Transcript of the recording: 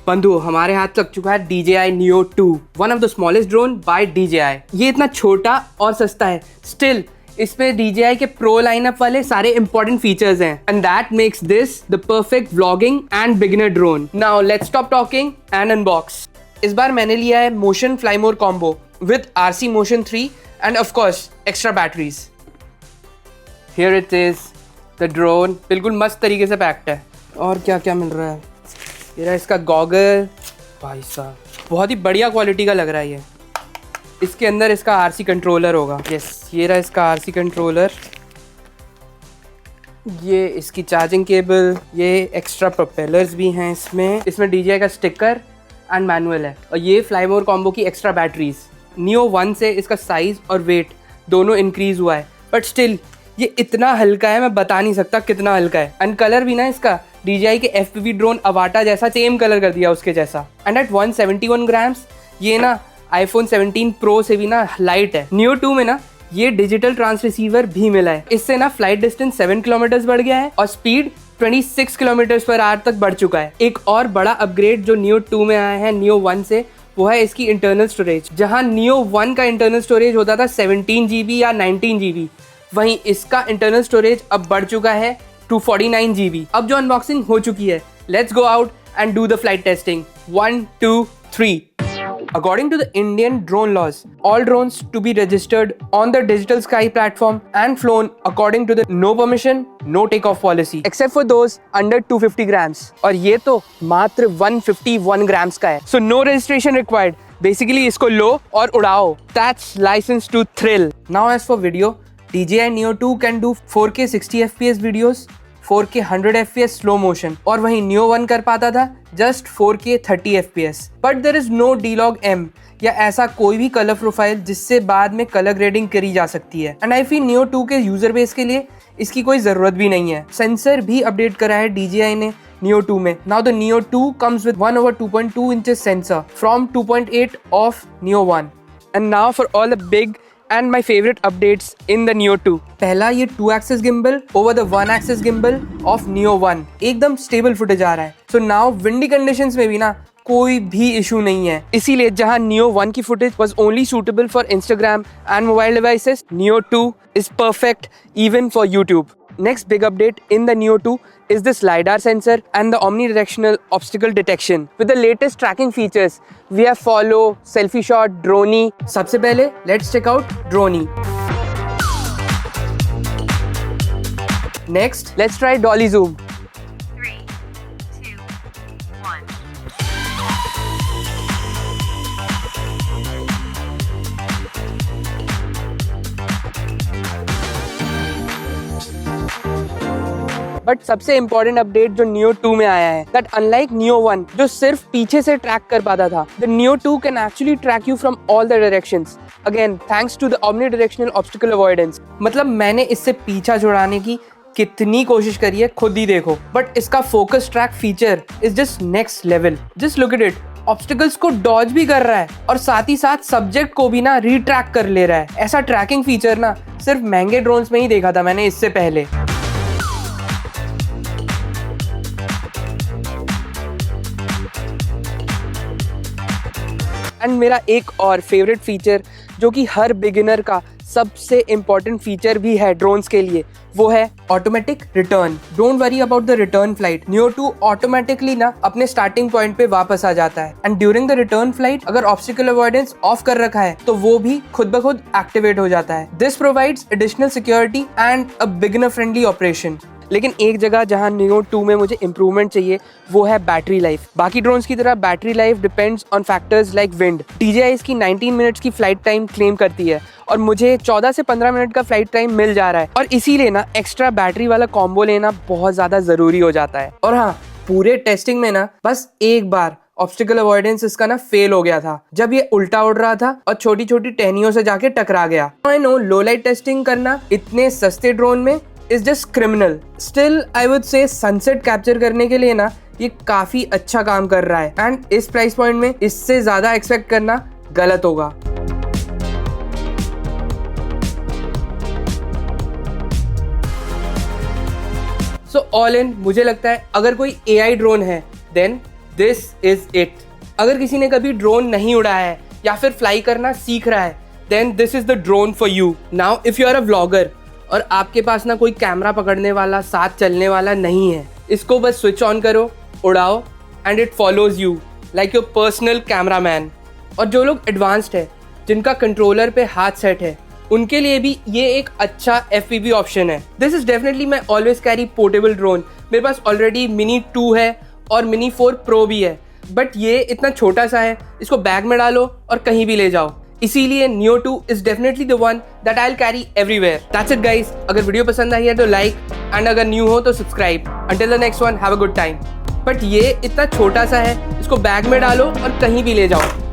बंधु, हमारे हाथ लग चुका है DJI Neo 2, one of the smallest drone by DJI। ये इतना छोटा और सस्ता है, स्टिल इसमें DJI के प्रो लाइनअप वाले सारे इंपॉर्टेंट फीचर्स हैं, and that makes this the perfect vlogging and beginner drone. Now let's stop talking and unbox. इस बार मैंने लिया है motion fly more combo with RC motion 3 end of course extra batteries. Here it is the drone, बिल्कुल मस्त तरीके से packed है। और क्या क्या मिल रहा है, ये रहा इसका गॉगल, भाई साहब बहुत ही बढ़िया क्वालिटी का लग रहा है ये। इसके अंदर इसका RC कंट्रोलर होगा, यस ये रहा इसका RC कंट्रोलर, ये इसकी चार्जिंग केबल, ये एक्स्ट्रा प्रोपेलर्स भी हैं इसमें DJI का स्टिकर एंड मैनुअल है, और ये फ्लाई मोर कॉम्बो की एक्स्ट्रा बैटरीज। Neo 1 से इसका साइज और वेट दोनों इंक्रीज हुआ है, बट स्टिल ये इतना हल्का है, मैं बता नहीं सकता कितना हल्का है। एंड कलर भी ना इसका DJI के FPV ड्रोन अवाटा जैसा सेम कलर कर दिया उसके जैसा। एंड एट 171 ग्राम्स ये ना iPhone 17 Pro से भी ना लाइट है। Neo 2 में ना ये डिजिटल ट्रांसरिसीवर भी मिला है, इससे ना फ्लाइट डिस्टेंस 7 किलोमीटर बढ़ गया है और स्पीड 26 किलोमीटर पर आवर तक बढ़ चुका है। एक और बड़ा अपग्रेड जो Neo 2 में आया है Neo 1 से, वो है इसकी इंटरनल स्टोरेज। जहां Neo 1 का इंटरनल स्टोरेज होता था 17 GB या 19 GB, वहीं इसका इंटरनल स्टोरेज अब बढ़ चुका है 249 GB। अब जो अनबॉक्सिंग हो चुकी है, let's go out and do the flight testing. 1 2 3। According to the Indian drone laws, all drones to be registered on the Digital Sky platform and flown according to the no permission, no takeoff policy, except for those under 250 grams. और ये तो मात्र 151 grams का है, so no registration required. Basically इसको लो और उड़ाओ. That's license to thrill. Now as for video, DJI Neo 2 can do 4K 60 FPS videos, 4K 100 FPS slow motion, और वहीं Neo 1 कर पाता था just 4K 30 FPS। But there is no D-Log M या ऐसा कोई भी कलर प्रोफाइल जिससे बाद में कलर ग्रेडिंग करी जा सकती है। एंड आई फील Neo 2 के यूजर बेस के लिए इसकी कोई जरूरत भी नहीं है। सेंसर भी अपडेट करा है DJI ने Neo 2 में। Now the Neo 2 comes with 1/2.2 inches sensor from 2.8 of Neo 1. And now for all the big and my favorite updates in the Neo 2. पहला, ये 2-axis gimbal over the 1-axis gimbal of Neo 1 एकदम stable footage आ रहा है। So now windy conditions में भी ना कोई भी इशू नहीं है। इसीलिए जहां Neo 1 की footage was only suitable for Instagram and mobile devices, Neo 2 is perfect even for YouTube. Next big update in the Neo 2 is this LiDAR sensor and the omnidirectional obstacle detection. With the latest tracking features, we have Follow, Selfie Shot, Drony. सबसे पहले let's check out Drony. Next, let's try Dolly Zoom. 3, 2, 1. But सबसे important update जो Neo 2 में आया है, that unlike Neo 1 जो सिर्फ पीछे से ट्रैक कर पाता था, the Neo 2 can actually track you from all the directions. Again, thanks to the omnidirectional obstacle avoidance. मतलब मैंने इससे पीछा छुड़ाने की कितनी कोशिश करी है खुद ही देखो, बट इसका focus track feature is just next level. Just look at it, obstacles को डॉज भी कर रहा है और साथ ही साथ सब्जेक्ट को भी ना रीट्रैक कर ले रहा है। ऐसा ट्रैकिंग फीचर ना सिर्फ महंगे ड्रोन्स में ही देखा था मैंने इससे पहले। एंड मेरा एक और फेवरेट फीचर जो कि हर बिगिनर का सबसे इम्पोर्टेंट फीचर भी है ड्रोन्स के लिए, वो है automatic return. Don't worry about the return flight, Neo 2 automatically ना अपने स्टार्टिंग पॉइंट पे वापस आ जाता है। And during the return flight अगर ऑब्स्टिकल अवॉइडेंस ऑफ कर रखा है तो वो भी खुद ब खुद एक्टिवेट हो जाता है। This provides additional security and a beginner friendly operation. लेकिन एक जगह जहां Neo 2 में मुझे इंप्रूवमेंट चाहिए वो है बैटरी लाइफ। बाकी ड्रोन्स की तरह battery life depends on factors like wind. DJI इसकी 19 मिनट्स की फ्लाइट टाइम क्लेम करती है और मुझे 14 से 15 मिनट का फ्लाइट टाइम मिल जा रहा है, और इसीलिए ना एक्स्ट्रा बैटरी वाला कॉम्बो लेना बहुत ज्यादा जरूरी हो जाता है। और हाँ, पूरे टेस्टिंग में ना बस एक बार ऑब्स्टिकल अवॉइडेंस इसका ना फेल हो गया था, जब ये उल्टा उड़ रहा था और छोटी छोटी टहनियों से जाके टकरा गया। I know low light testing करना इतने सस्ते ड्रोन में is just criminal. Still I would say sunset capture करने के लिए ना ये काफी अच्छा काम कर रहा है, एंड इस प्राइस पॉइंट में इससे ज्यादा एक्सपेक्ट करना गलत होगा। सो ऑल इन मुझे लगता है अगर कोई AI ड्रोन है देन दिस इज इट। अगर किसी ने कभी ड्रोन नहीं उड़ाया है या फिर फ्लाई करना सीख रहा है then this is the drone for you. Now if you are a vlogger और आपके पास ना कोई कैमरा पकड़ने वाला साथ चलने वाला नहीं है, इसको बस स्विच ऑन करो, उड़ाओ and it follows you like your personal cameraman. और जो लोग एडवांस्ड है, जिनका कंट्रोलर पे हाथ सेट है, उनके लिए भी ये एक अच्छा FPV ऑप्शन है। This is definitely my always carry portable drone. मेरे पास ऑलरेडी मिनी 2 है और मिनी 4 प्रो भी है, बट ये इतना छोटा सा है, इसको बैग में डालो और कहीं भी ले जाओ। इसीलिए Neo 2 is definitely the one that I will carry everywhere. That's it guys. अगर वीडियो पसंद आई है तो लाइक एंड अगर न्यू हो तो subscribe. Until the next one, have a good time. But ये इतना छोटा सा है, इसको बैग में डालो और कहीं भी ले जाओ।